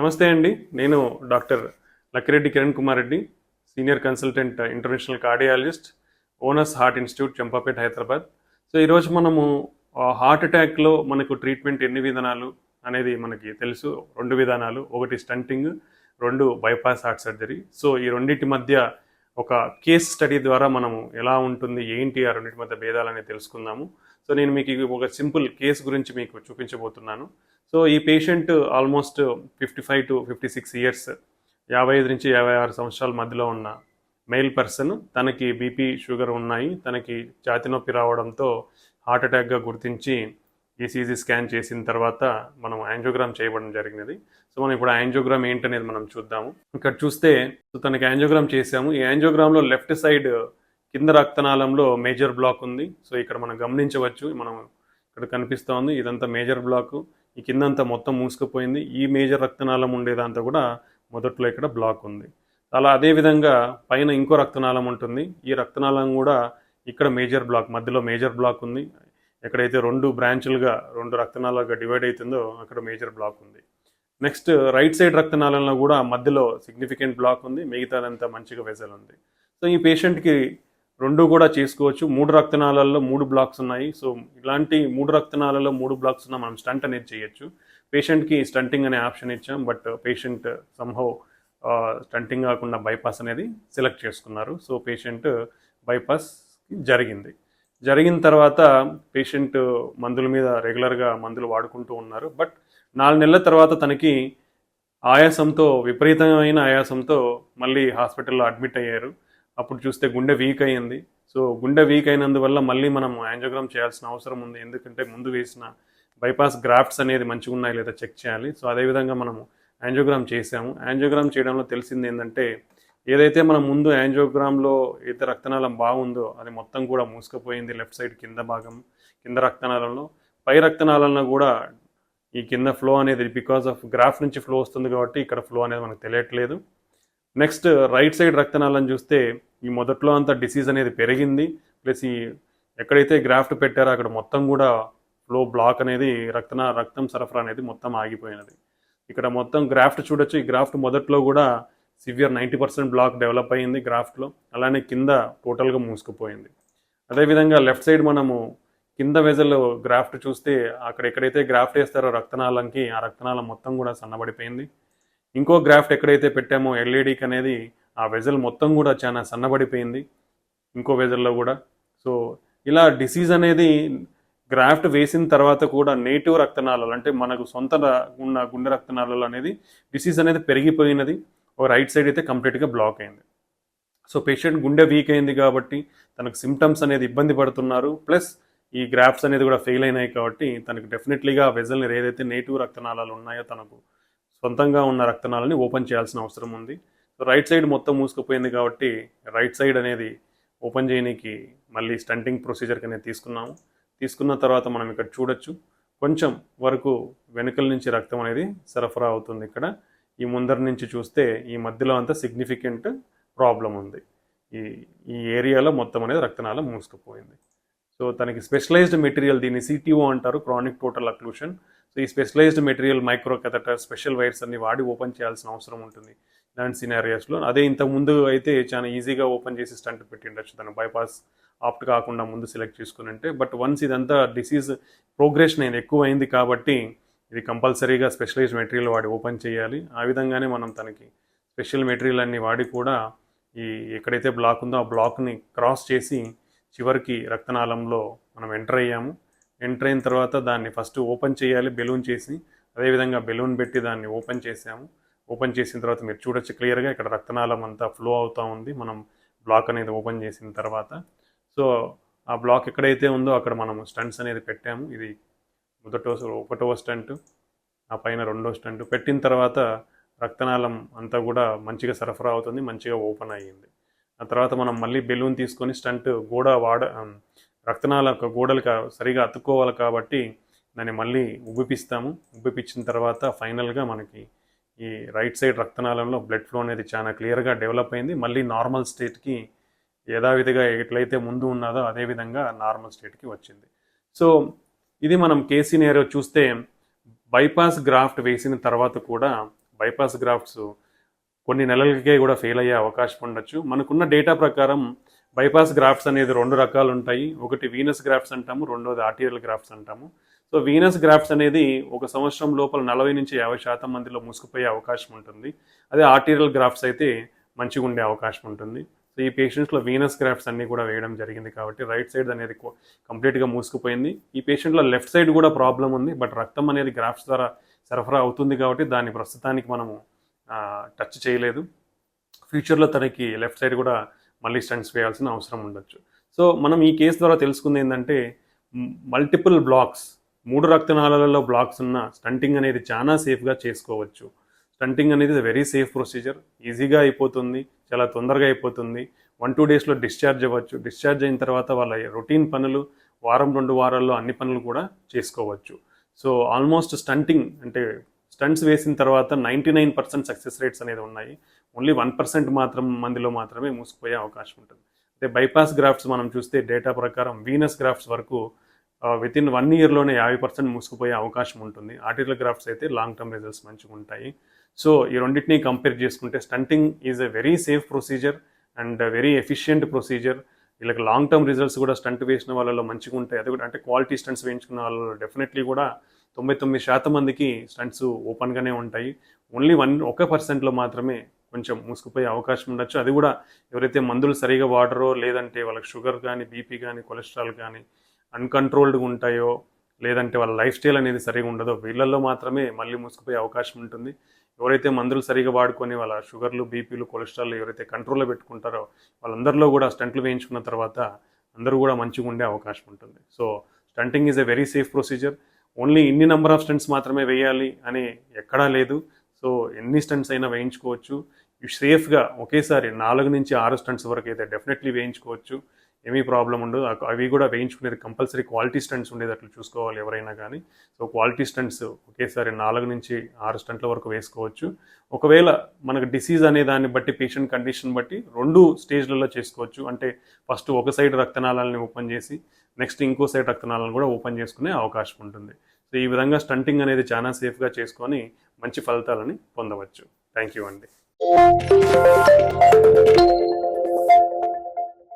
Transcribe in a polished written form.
నమస్తే అండి. నేను doctor Lakkireddy Kiran Kumar Reddy, senior consultant international cardiologist, owners heart institute, Champapet, Hyderabad. So ఈరోజు మనము హార్ట్ అటాక్లో మనకు ట్రీట్మెంట్ ఎన్ని విధానాలు అనేది మనకి తెలుసు. 2 విధానాలు, ఒకటి stunting, 2 bypass heart surgery. So ఈ రెండింటి మధ్య ఒక కేస్ స్టడీ ద్వారా మనము ఎలా ఉంటుంది, ఏంటి ఆ రెండింటి మధ్య భేదాలని తెలుసుకుందాము. సో నేను మీకు ఒక సింపుల్ కేసు గురించి మీకు చూపించబోతున్నాను. సో ఈ పేషెంట్ ఆల్మోస్ట్ 55 to 56 ఇయర్స్, 55 నుంచి 56 సంవత్సరాల మధ్యలో ఉన్న మెయిల్ పర్సన్. తనకి బీపీ, షుగర్ ఉన్నాయి. తనకి ఛాతీ నొప్పి రావడంతో హార్ట్ అటాక్గా గుర్తించి ఈసీజీ స్కాన్ చేసిన తర్వాత మనం యాంజియోగ్రామ్ చేయబడడం జరిగినది. సో మనం ఇప్పుడు యాంజియోగ్రామ్ ఏంటనేది మనం చూద్దాము. ఇక్కడ చూస్తే తనకి యాంజియోగ్రామ్ చేసాము. ఈ యాంజియోగ్రామ్లో లెఫ్ట్ సైడ్ కింద రక్తనాళంలో మేజర్ బ్లాక్ ఉంది. సో ఇక్కడ మనం గమనించవచ్చు, మనం ఇక్కడ కనిపిస్తూ ఉంది, ఇదంతా మేజర్ బ్లాక్. ఈ కిందంతా మొత్తం మూసుకుపోయింది. ఈ మేజర్ రక్తనాళం ఉండేదంతా కూడా మొదట్లో ఇక్కడ బ్లాక్ ఉంది. అలా అదేవిధంగా పైన ఇంకో రక్తనాళం ఉంటుంది. ఈ రక్తనాళం కూడా ఇక్కడ మేజర్ బ్లాక్, మధ్యలో మేజర్ బ్లాక్ ఉంది. ఎక్కడైతే 2 బ్రాంచులుగా 2 రక్తనాళాలుగా డివైడ్ అవుతుందో అక్కడ మేజర్ బ్లాక్ ఉంది. నెక్స్ట్ రైట్ సైడ్ రక్తనాళంలో కూడా మధ్యలో సిగ్నిఫికెంట్ బ్లాక్ ఉంది. మిగతాదంతా మంచిగా వెజల్ ఉంది. సో ఈ పేషెంట్కి 2 కూడా చేసుకోవచ్చు. 3 రక్తనాళాల్లో 3 బ్లాక్స్ ఉన్నాయి. సో ఇలాంటి 3 రక్తనాళాల్లో 3 బ్లాక్స్ ఉన్న మనం స్టంట్ అనేది చేయొచ్చు. పేషెంట్కి స్టంటింగ్ అనే ఆప్షన్ ఇచ్చాం. బట్ పేషెంట్ సంహౌ స్టంటింగ్ కాకుండా బైపాస్ అనేది సెలెక్ట్ చేసుకున్నారు. సో పేషెంట్ బైపాస్ జరిగిన తర్వాత పేషెంట్ మందుల మీద రెగ్యులర్గా మందులు వాడుకుంటూ ఉన్నారు. బట్ 4 నెలల తర్వాత తనకి ఆయాసంతో, విపరీతమైన ఆయాసంతో మళ్ళీ హాస్పిటల్లో అడ్మిట్ అయ్యారు. అప్పుడు చూస్తే గుండె వీక్ అయ్యింది. సో గుండె వీక్ అయినందువల్ల మళ్ళీ మనం యాంజియోగ్రామ్ చేయాల్సిన అవసరం ఉంది. ఎందుకంటే ముందు వేసిన బైపాస్ గ్రాఫ్ట్స్ అనేది మంచిగా ఉన్నాయి లేదా చెక్ చేయాలి. సో అదేవిధంగా మనము యాంజియోగ్రామ్ చేసాము. యాంజియోగ్రామ్ చేయడంలో తెలిసింది ఏంటంటే, ఏదైతే మనం ముందు యాంజియోగ్రామ్లో అయితే రక్తనాళం బాగుందో అది మొత్తం కూడా మూసుకుపోయింది. లెఫ్ట్ సైడ్ కింద భాగం, కింద రక్తనాళంలో. పై రక్తనాళంలో కూడా ఈ కింద ఫ్లో అనేది బికాస్ ఆఫ్ గ్రాఫ్ నుంచి ఫ్లో వస్తుంది కాబట్టి ఇక్కడ ఫ్లో అనేది మనకు తెలియట్లేదు. నెక్స్ట్ రైట్ సైడ్ రక్తనాళం చూస్తే ఈ మొదట్లో అంతా డిసీజ్ అనేది పెరిగింది. ప్లస్ ఈ ఎక్కడైతే గ్రాఫ్ట్ పెట్టారో అక్కడ మొత్తం కూడా ఫ్లో బ్లాక్ అనేది రక్తం సరఫరా అనేది మొత్తం ఆగిపోయినది. ఇక్కడ మొత్తం గ్రాఫ్ట్ చూడొచ్చు. ఈ గ్రాఫ్ట్ మొదట్లో కూడా సివియర్ 90% బ్లాక్ డెవలప్ అయ్యింది గ్రాఫ్ట్లో. అలానే కింద టోటల్గా మూసుకుపోయింది. అదేవిధంగా లెఫ్ట్ సైడ్ మనము కింద వెజల్ గ్రాఫ్ట్ చూస్తే అక్కడ ఎక్కడైతే గ్రాఫ్ట్ వేస్తారో రక్తనాళంకి, ఆ రక్తనాళం మొత్తం కూడా సన్నబడిపోయింది. ఇంకో గ్రాఫ్ట్ ఎక్కడైతే పెట్టామో ఎల్ఈడికి అనేది, ఆ వెజల్ మొత్తం కూడా చాలా సన్నబడిపోయింది ఇంకో వెజల్లో కూడా. సో ఇలా డిసీజ్ అనేది గ్రాఫ్ట్ వేసిన తర్వాత కూడా నేటివ్ రక్తనాళాలు, అంటే మనకు సొంత ఉన్న గుండె రక్తనాళాలు అనేది డిసీజ్ అనేది పెరిగిపోయినది. ఒక రైట్ సైడ్ అయితే కంప్లీట్గా బ్లాక్ అయింది. సో పేషెంట్ గుండె వీక్ అయింది కాబట్టి తనకు సిమ్టమ్స్ అనేది ఇబ్బంది పడుతున్నారు. ప్లస్ ఈ గ్రాఫ్ట్స్ అనేది కూడా ఫెయిల్ అయినాయి కాబట్టి తనకు డెఫినెట్లీగా వెజల్ని ఏదైతే నేటివ్ రక్తనాళాలు ఉన్నాయో తనకు సొంతంగా ఉన్న రక్తనాళాలని ఓపెన్ చేయాల్సిన అవసరం ఉంది. సో రైట్ సైడ్ మొత్తం మూసుకుపోయింది కాబట్టి రైట్ సైడ్ అనేది ఓపెన్ చేయడానికి మళ్ళీ స్టంటింగ్ ప్రొసీజర్కి అనేది తీసుకున్న తర్వాత మనం ఇక్కడ చూడొచ్చు, కొంచెం వరకు వెనుకల నుంచి రక్తం అనేది సరఫరా అవుతుంది. ఇక్కడ ఈ ముందర నుంచి చూస్తే ఈ మధ్యలో అంతా సిగ్నిఫికెంట్ ప్రాబ్లం ఉంది. ఈ ఏరియాలో మొత్తం అనేది రక్తనాళం మూసుకుపోయింది. సో తనకి స్పెషలైజ్డ్ మెటీరియల్, దీన్ని సిటిఓ అంటారు, క్రానిక్ టోటల్ అక్లూషన్. సో ఈ specialized material, micro catheter, special wires అన్ని వాడి ఓపెన్ చేయాల్సిన అవసరం ఉంటుంది ఇలాంటి సినారియాస్లో. అదే ఇంతకు ముందు అయితే చాలా ఈజీగా ఓపెన్ చేసి స్టంట్ పెట్టిండొచ్చు తను, బైపాస్ ఆప్ట్ కాకుండా ముందు సెలెక్ట్ చేసుకుని అంటే. బట్ వన్స్ ఇదంతా డిసీజ్ ప్రోగ్రెషన్ అనేది ఎక్కువ అయింది కాబట్టి ఇది కంపల్సరీగా స్పెషలైజ్డ్ మెటీరియల్ వాడి ఓపెన్ చేయాలి. ఆ విధంగానే మనం తనకి స్పెషల్ మెటీరియల్ అన్ని వాడి కూడా ఈ ఎక్కడైతే బ్లాక్ ఉందో ఆ బ్లాక్ని క్రాస్ చేసి చివరికి రక్తనాళంలో మనం ఎంటర్ అయ్యాము. ఎంటర్ అయిన తర్వాత దాన్ని ఫస్ట్ ఓపెన్ చేయాలి బెలూన్ చేసి. అదేవిధంగా బెలూన్ పెట్టి దాన్ని ఓపెన్ చేసాము. ఓపెన్ చేసిన తర్వాత మీరు చూడొచ్చు క్లియర్గా ఇక్కడ రక్తనాళం అంతా ఫ్లో అవుతూ ఉంది మనం బ్లాక్ అనేది ఓపెన్ చేసిన తర్వాత. సో ఆ బ్లాక్ ఎక్కడైతే ఉందో అక్కడ మనం స్టంట్స్ అనేది పెట్టాము. ఇది ఒకటవ స్టంట్, ఆ పైన 2వ స్టంట్ పెట్టిన తర్వాత రక్తనాళం అంతా కూడా మంచిగా సరఫరా అవుతుంది, మంచిగా ఓపెన్ అయ్యింది. ఆ తర్వాత మనం మళ్ళీ బెలూన్ తీసుకొని స్టంట్ రక్తనాళ గోడలకు సరిగా అతుక్కోవాలి కాబట్టి దాన్ని మళ్ళీ ఉబ్బిపించిన తర్వాత ఫైనల్గా మనకి ఈ రైట్ సైడ్ రక్తనాళంలో బ్లడ్ ఫ్లో అనేది చాలా క్లియర్గా డెవలప్ అయింది. మళ్ళీ నార్మల్ స్టేట్కి యథావిధిగా ఎట్లయితే ముందు ఉన్నదో అదేవిధంగా నార్మల్ స్టేట్కి వచ్చింది. సో ఇది మనం కేసీ నేరో చూస్తే బైపాస్ గ్రాఫ్ట్ వేసిన తర్వాత కూడా బైపాస్ గ్రాఫ్ట్స్ కొన్ని నెలలకే కూడా ఫెయిల్ అయ్యే అవకాశం ఉండొచ్చు. మనకున్న డేటా ప్రకారం బైపాస్ గ్రాఫ్ట్స్ అనేది 2 రకాలు ఉంటాయి. ఒకటి వీనస్ గ్రాఫ్ట్స్ అంటాము, రెండోది ఆర్టీరియల్ గ్రాఫ్ట్స్ అంటాము. సో వీనస్ గ్రాఫ్ట్స్ అనేది 1 సంవత్సరం లోపల 40 నుంచి 50% మందిలో మూసుకుపోయే అవకాశం ఉంటుంది. అదే ఆర్టీరియల్ గ్రాఫ్ట్స్ అయితే మంచిగా ఉండే అవకాశం ఉంటుంది. సో ఈ పేషెంట్స్లో వీనస్ గ్రాఫ్ట్స్ అన్నీ కూడా వేయడం జరిగింది కాబట్టి రైట్ సైడ్ అనేది కంప్లీట్గా మూసుకుపోయింది. ఈ పేషెంట్లో లెఫ్ట్ సైడ్ కూడా ప్రాబ్లం ఉంది, బట్ రక్తం అనేది గ్రాఫ్ట్స్ ద్వారా సరఫరా అవుతుంది కాబట్టి దాన్ని ప్రస్తుతానికి మనము టచ్ చేయలేదు. ఫ్యూచర్లో తనకి లెఫ్ట్ సైడ్ కూడా మళ్ళీ స్టంట్స్ వేయాల్సిన అవసరం ఉండొచ్చు. సో మనం ఈ కేసు ద్వారా తెలుసుకుంది ఏంటంటే మల్టిపుల్ బ్లాక్స్ 3 రక్తనాళాలలో బ్లాక్స్ ఉన్న స్టంటింగ్ అనేది చాలా సేఫ్గా చేసుకోవచ్చు. స్టంటింగ్ అనేది వెరీ సేఫ్ ప్రొసీజర్, ఈజీగా అయిపోతుంది, చాలా తొందరగా అయిపోతుంది. 1-2 డేస్లో డిశ్చార్జ్ అవ్వచ్చు. డిశ్చార్జ్ అయిన తర్వాత వాళ్ళ రొటీన్ పనులు 1-2 వారాల్లో అన్ని పనులు కూడా చేసుకోవచ్చు. సో ఆల్మోస్ట్ స్టంటింగ్ అంటే స్టంట్స్ వేసిన తర్వాత 99% సక్సెస్ రేట్స్ అనేది ఉన్నాయి. ఓన్లీ 1% మందిలో మాత్రమే మూసుకుపోయే అవకాశం ఉంటుంది. అదే బైపాస్ గ్రాఫ్ట్స్ మనం చూస్తే డేటా ప్రకారం వీనస్ గ్రాఫ్ట్స్ వరకు వితిన్ 1 ఇయర్లోనే 50% మూసుకుపోయే అవకాశం ఉంటుంది. ఆర్టీరియల్ గ్రాఫ్ట్స్ అయితే లాంగ్ టర్మ్ రిజల్ట్స్ మంచిగా ఉంటాయి. సో ఈ రెండింటిని కంపేర్ చేసుకుంటే stunting is a very safe procedure and very efficient procedure. వీళ్ళకి లాంగ్ టర్మ్ రిజల్ట్స్ కూడా స్టంట్ వేసిన వాళ్ళలో మంచిగా ఉంటాయి. అది కూడా అంటే క్వాలిటీ స్టంట్స్ వేయించుకున్న వాళ్ళలో డెఫినెట్లీ కూడా 99% మందికి స్టంట్స్ ఓపెన్గానే ఉంటాయి. ఓన్లీ 1% మాత్రమే కొంచెం మూసుకుపోయే అవకాశం ఉండొచ్చు. అది కూడా ఎవరైతే మందులు సరిగా వాడరో, లేదంటే వాళ్ళకి షుగర్ కానీ, బీపీ కానీ, కొలెస్ట్రాల్ కానీ అన్కంట్రోల్డ్గా ఉంటాయో, లేదంటే వాళ్ళ లైఫ్ స్టైల్ అనేది సరిగా ఉండదో వీళ్ళల్లో మాత్రమే మళ్ళీ మూసుకుపోయే అవకాశం ఉంటుంది. ఎవరైతే మందులు సరిగా వాడుకొని వాళ్ళ షుగర్లు, బీపీలు, కొలెస్ట్రాల్ ఎవరైతే కంట్రోల్లో పెట్టుకుంటారో వాళ్ళందరిలో కూడా స్టంట్లు వేయించుకున్న తర్వాత అందరూ కూడా మంచిగా ఉండే అవకాశం ఉంటుంది. So stunting is a very safe procedure. Only ఇన్ని నెంబర్ ఆఫ్ స్టంట్స్ మాత్రమే వేయాలి అని ఎక్కడా లేదు. సో ఎన్ని స్టంట్స్ అయినా వేయించుకోవచ్చు. సేఫ్గా ఒకేసారి 4 నుంచి 6 స్టంట్స్ వరకు అయితే డెఫినెట్లీ వేయించుకోవచ్చు. ఏమీ ప్రాబ్లం ఉండదు. అవి కూడా వేయించుకునేది కంపల్సరీ క్వాలిటీ స్టంట్స్ ఉండేటట్లు చూసుకోవాలి ఎవరైనా కానీ. సో క్వాలిటీ స్టంట్స్ ఒకేసారి 4 నుంచి 6 స్టంట్ల వరకు వేసుకోవచ్చు. ఒకవేళ మనకు డిసీజ్ అనే దాన్ని బట్టి, పేషెంట్ కండిషన్ బట్టి 2 స్టేజ్లలో చేసుకోవచ్చు. అంటే ఫస్ట్ ఒక సైడ్ రక్తనాళాలని ఓపెన్ చేసి నెక్స్ట్ ఇంకో సైడ్ రక్తనాళాలను కూడా ఓపెన్ చేసుకునే అవకాశం ఉంటుంది. సో ఈ విధంగా స్టంటింగ్ అనేది చాలా సేఫ్గా చేసుకొని మంచి ఫలితాలని పొందవచ్చు. థ్యాంక్ యూ అండి.